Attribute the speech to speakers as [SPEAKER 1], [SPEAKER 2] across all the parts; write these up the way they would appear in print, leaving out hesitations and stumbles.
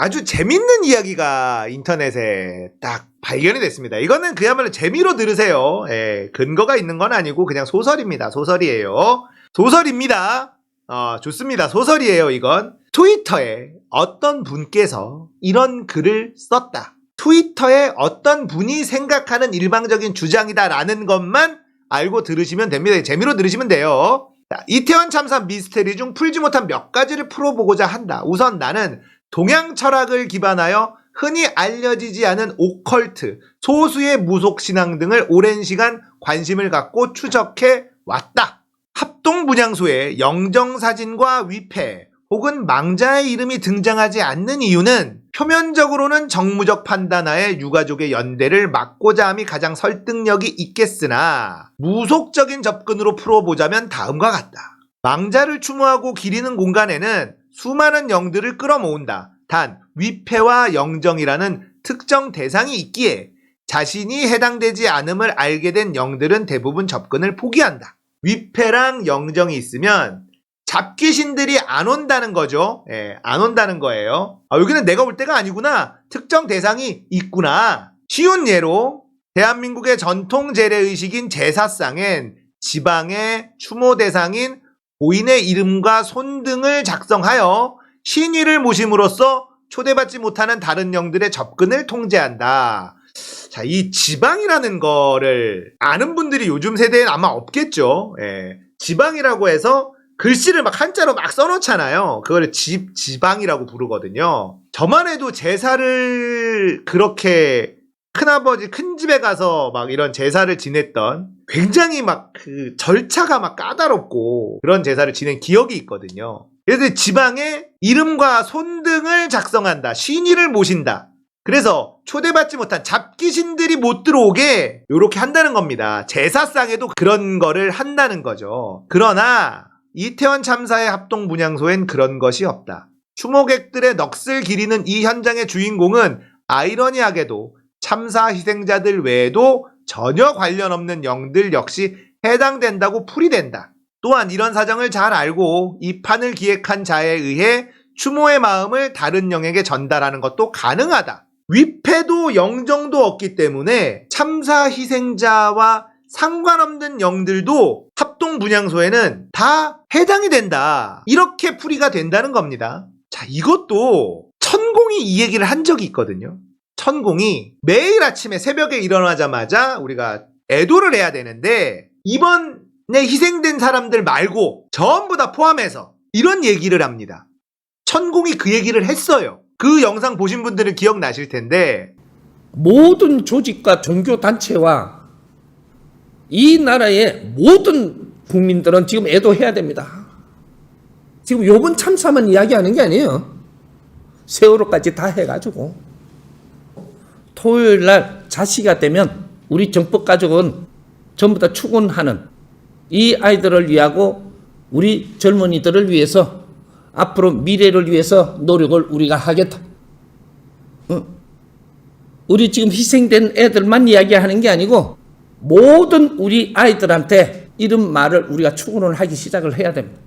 [SPEAKER 1] 아주 재밌는 이야기가 인터넷에 딱 발견이 됐습니다. 이거는 그야말로 재미로 들으세요. 예, 근거가 있는 건 아니고 그냥 소설입니다. 소설이에요. 소설입니다. 좋습니다. 소설이에요, 이건. 트위터에 어떤 분께서 이런 글을 썼다. 트위터에 어떤 분이 생각하는 일방적인 주장이다라는 것만 알고 들으시면 됩니다. 재미로 들으시면 돼요. 자, 이태원 참사 미스테리 중 풀지 못한 몇 가지를 풀어보고자 한다. 우선 나는 동양 철학을 기반하여 흔히 알려지지 않은 오컬트, 소수의 무속신앙 등을 오랜 시간 관심을 갖고 추적해 왔다. 합동분향소의 영정사진과 위패 혹은 망자의 이름이 등장하지 않는 이유는 표면적으로는 정무적 판단하에 유가족의 연대를 막고자 함이 가장 설득력이 있겠으나 무속적인 접근으로 풀어보자면 다음과 같다. 망자를 추모하고 기리는 공간에는 수많은 영들을 끌어모은다. 단 위패와 영정이라는 특정 대상이 있기에 자신이 해당되지 않음을 알게 된 영들은 대부분 접근을 포기한다. 위패랑 영정이 있으면 잡귀신들이 안 온다는 거죠. 예, 안 온다는 거예요. 여기는 내가 올 때가 아니구나. 특정 대상이 있구나. 쉬운 예로 대한민국의 전통 재래의식인 제사상엔 지방의 추모 대상인 고인의 이름과 손 등을 작성하여 신위를 모심으로써 초대받지 못하는 다른 영들의 접근을 통제한다. 자, 이 지방이라는 거를 아는 분들이 요즘 세대엔 아마 없겠죠. 예, 지방이라고 해서 글씨를 막 한자로 막 써놓잖아요. 그걸 지방이라고 부르거든요. 저만 해도 제사를 그렇게 큰아버지 큰 집에 가서 막 이런 제사를 지냈던 굉장히 막 그 절차가 막 까다롭고 그런 제사를 지낸 기억이 있거든요. 그래서 지방에 이름과 손 등을 작성한다. 신위를 모신다. 그래서 초대받지 못한 잡귀신들이 못 들어오게 이렇게 한다는 겁니다. 제사상에도 그런 거를 한다는 거죠. 그러나 이태원 참사의 합동분향소엔 그런 것이 없다. 추모객들의 넋을 기리는 이 현장의 주인공은 아이러니하게도 참사 희생자들 외에도 전혀 관련 없는 영들 역시 해당된다고 풀이된다. 또한 이런 사정을 잘 알고 이 판을 기획한 자에 의해 추모의 마음을 다른 영에게 전달하는 것도 가능하다. 위패도 영정도 없기 때문에 참사 희생자와 상관없는 영들도 합동분향소에는 다 해당이 된다. 이렇게 풀이가 된다는 겁니다. 자, 이것도 천공이 이 얘기를 한 적이 있거든요. 천공이 매일 아침에 새벽에 일어나자마자 우리가 애도를 해야 되는데 이번에 희생된 사람들 말고 전부 다 포함해서 이런 얘기를 합니다. 천공이 그 얘기를 했어요. 그 영상 보신 분들은 기억나실 텐데
[SPEAKER 2] 모든 조직과 종교단체와 이 나라의 모든 국민들은 지금 애도해야 됩니다. 지금 요번 참사만 이야기하는 게 아니에요. 세월호까지 다 해가지고 토요일 날 자식이 되면 우리 정법가족은 전부 다 추gun하는 이 아이들을 위하고 우리 젊은이들을 위해서 앞으로 미래를 위해서 노력을 우리가 하겠다. 우리 지금 희생된 애들만 이야기하는 게 아니고 모든 우리 아이들한테 이런 말을 우리가 추구를 하기 시작을 해야 됩니다.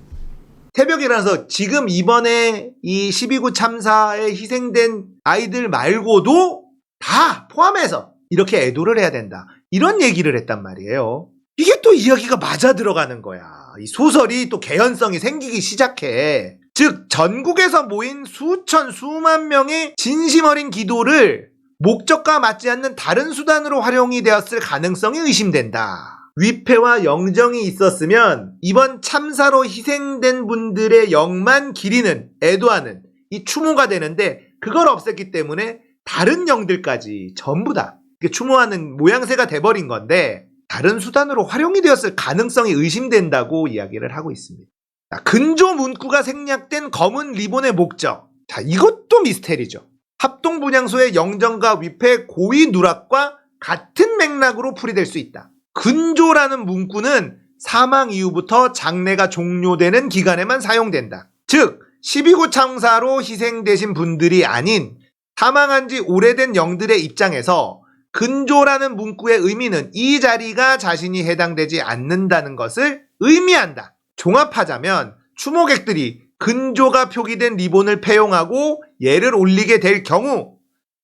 [SPEAKER 1] 새벽에 일어나서 지금 이번에 이 12구 참사에 희생된 아이들 말고도 다 포함해서 이렇게 애도를 해야 된다. 이런 얘기를 했단 말이에요. 이게 또 이야기가 맞아 들어가는 거야. 이 소설이 또 개연성이 생기기 시작해. 즉 전국에서 모인 수천 수만 명의 진심 어린 기도를 목적과 맞지 않는 다른 수단으로 활용이 되었을 가능성이 의심된다. 위패와 영정이 있었으면 이번 참사로 희생된 분들의 영만 기리는, 애도하는 이 추모가 되는데 그걸 없앴기 때문에 다른 영들까지 전부 다 추모하는 모양새가 돼버린 건데 다른 수단으로 활용이 되었을 가능성이 의심된다고 이야기를 하고 있습니다. 자, 근조 문구가 생략된 검은 리본의 목적. 자, 이것도 미스테리죠. 합동분향소의 영정과 위패 고의 누락과 같은 맥락으로 풀이될 수 있다. 근조라는 문구는 사망 이후부터 장례가 종료되는 기간에만 사용된다. 즉 12구 참사로 희생되신 분들이 아닌 사망한 지 오래된 영들의 입장에서 근조라는 문구의 의미는 이 자리가 자신이 해당되지 않는다는 것을 의미한다. 종합하자면 추모객들이 근조가 표기된 리본을 폐용하고 얘를 올리게 될 경우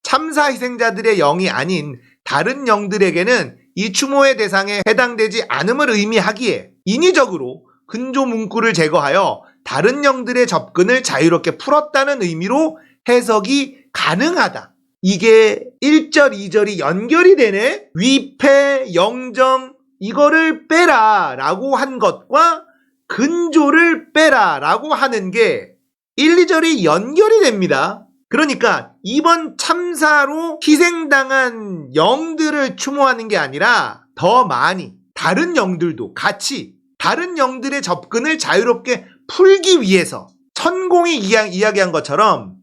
[SPEAKER 1] 참사 희생자들의 영이 아닌 다른 영들에게는 이 추모의 대상에 해당되지 않음을 의미하기에 인위적으로 근조 문구를 제거하여 다른 영들의 접근을 자유롭게 풀었다는 의미로 해석이 가능하다. 이게 1절, 2절이 연결이 되네? 위패, 영정, 이거를 빼라 라고 한 것과 근조를 빼라 라고 하는 게 1, 2절이 연결이 됩니다. 그러니까 이번 참사로 희생당한 영들을 추모하는 게 아니라 더 많이 다른 영들도 같이 다른 영들의 접근을 자유롭게 풀기 위해서 천공이 이야기한 것처럼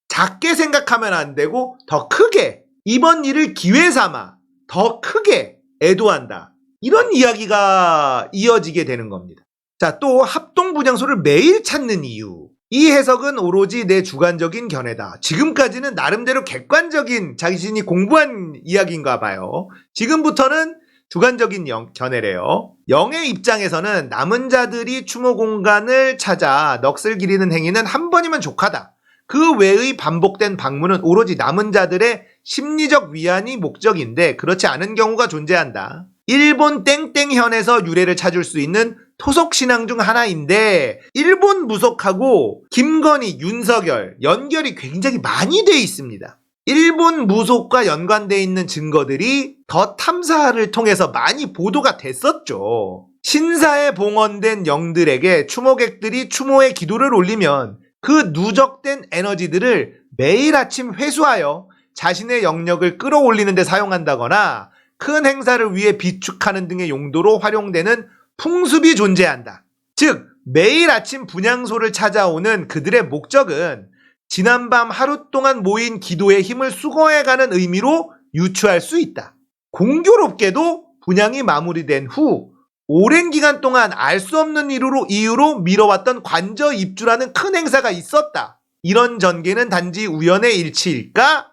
[SPEAKER 1] 작게 생각하면 안 되고 더 크게 이번 일을 기회 삼아 더 크게 애도한다. 이런 이야기가 이어지게 되는 겁니다. 자, 또 합동분향소를 매일 찾는 이유. 이 해석은 오로지 내 주관적인 견해다. 지금까지는 나름대로 객관적인 자신이 공부한 이야기인가 봐요. 지금부터는 주관적인 견해래요. 영의 입장에서는 남은 자들이 추모 공간을 찾아 넋을 기리는 행위는 한 번이면 족하다. 그 외의 반복된 방문은 오로지 남은 자들의 심리적 위안이 목적인데 그렇지 않은 경우가 존재한다. 일본 땡땡현에서 유래를 찾을 수 있는 토속신앙 중 하나인데 일본 무속하고 김건희, 윤석열 연결이 굉장히 많이 돼 있습니다. 일본 무속과 연관되어 있는 증거들이 더 탐사를 통해서 많이 보도가 됐었죠. 신사에 봉헌된 영들에게 추모객들이 추모의 기도를 올리면 그 누적된 에너지들을 매일 아침 회수하여 자신의 영역을 끌어올리는 데 사용한다거나 큰 행사를 위해 비축하는 등의 용도로 활용되는 풍습이 존재한다. 즉 매일 아침 분향소를 찾아오는 그들의 목적은 지난밤 하루 동안 모인 기도의 힘을 수거해가는 의미로 유추할 수 있다. 공교롭게도 분향이 마무리된 후 오랜 기간 동안 알 수 없는 이유로 미뤄왔던 관저 입주라는 큰 행사가 있었다. 이런 전개는 단지 우연의 일치일까?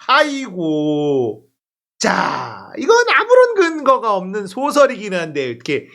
[SPEAKER 1] 아이고. 자, 이건 아무런 근거가 없는 소설이긴 한데 이렇게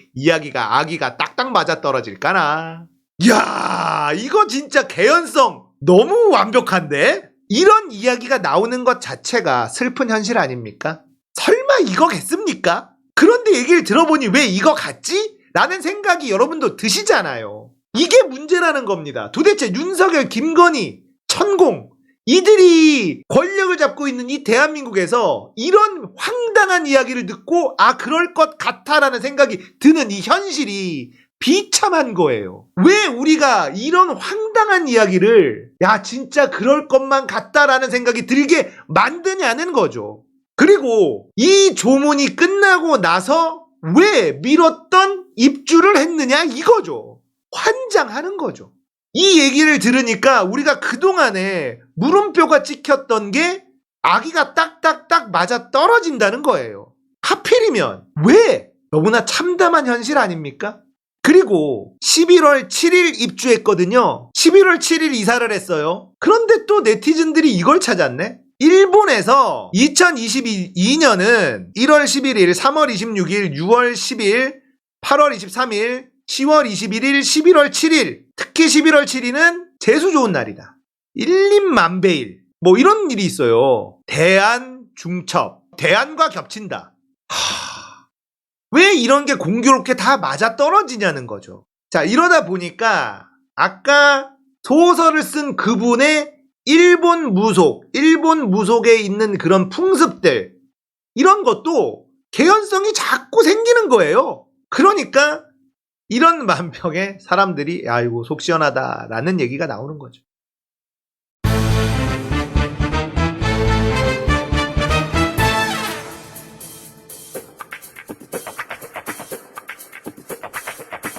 [SPEAKER 1] 아기가 딱딱 맞아떨어질까나? 이야, 이거 진짜 개연성 너무 완벽한데? 이런 이야기가 나오는 것 자체가 슬픈 현실 아닙니까? 설마 이거겠습니까? 그런데 얘기를 들어보니 왜 이거 같지? 라는 생각이 여러분도 드시잖아요. 이게 문제라는 겁니다. 도대체 윤석열, 김건희, 천공 이들이 권력을 잡고 있는 이 대한민국에서 이런 황당한 이야기를 듣고 그럴 것 같아라는 생각이 드는 이 현실이 비참한 거예요. 왜 우리가 이런 황당한 이야기를 진짜 그럴 것만 같다라는 생각이 들게 만드냐는 거죠. 그리고 이 조문이 끝나고 나서 왜 미뤘던 입주를 했느냐 이거죠. 환장하는 거죠. 이 얘기를 들으니까 우리가 그동안에 물음표가 찍혔던 게 아기가 딱딱딱 맞아 떨어진다는 거예요. 하필이면 왜? 너무나 참담한 현실 아닙니까? 그리고 11월 7일 입주했거든요. 11월 7일 이사를 했어요. 그런데 또 네티즌들이 이걸 찾았네. 일본에서 2022년은 1월 11일, 3월 26일, 6월 10일, 8월 23일, 10월 21일, 11월 7일, 특히 11월 7일은 재수 좋은 날이다. 일림만배일, 이런 일이 있어요. 대안, 중첩, 대안과 겹친다. 왜 이런 게 공교롭게 다 맞아 떨어지냐는 거죠. 자, 이러다 보니까 아까 소설을 쓴 그분의 일본 무속에 있는 그런 풍습들, 이런 것도 개연성이 자꾸 생기는 거예요. 그러니까 이런 만병에 사람들이 아이고 속 시원하다라는 얘기가 나오는 거죠.